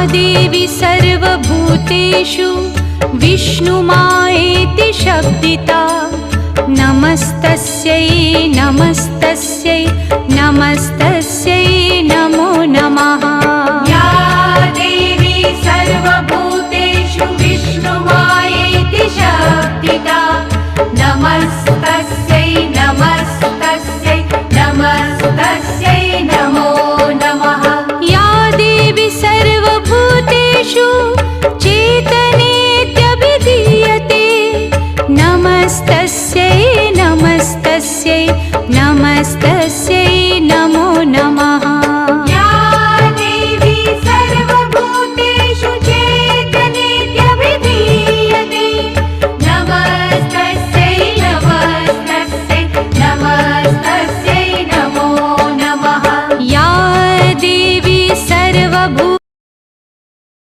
देवी सर्वभूतेषु विष्णुमायेति शब्दिता नमस्तस्यै नमस्तस्यै नमस्तस्यै नमो नमः। या देवी सर्वभूतेषु विष्णुमायेति शब्दिता नमस्तस्यै नमस्तस्यै नमस्तस्यै नमो नमः। या देवी सर्वभूतेषु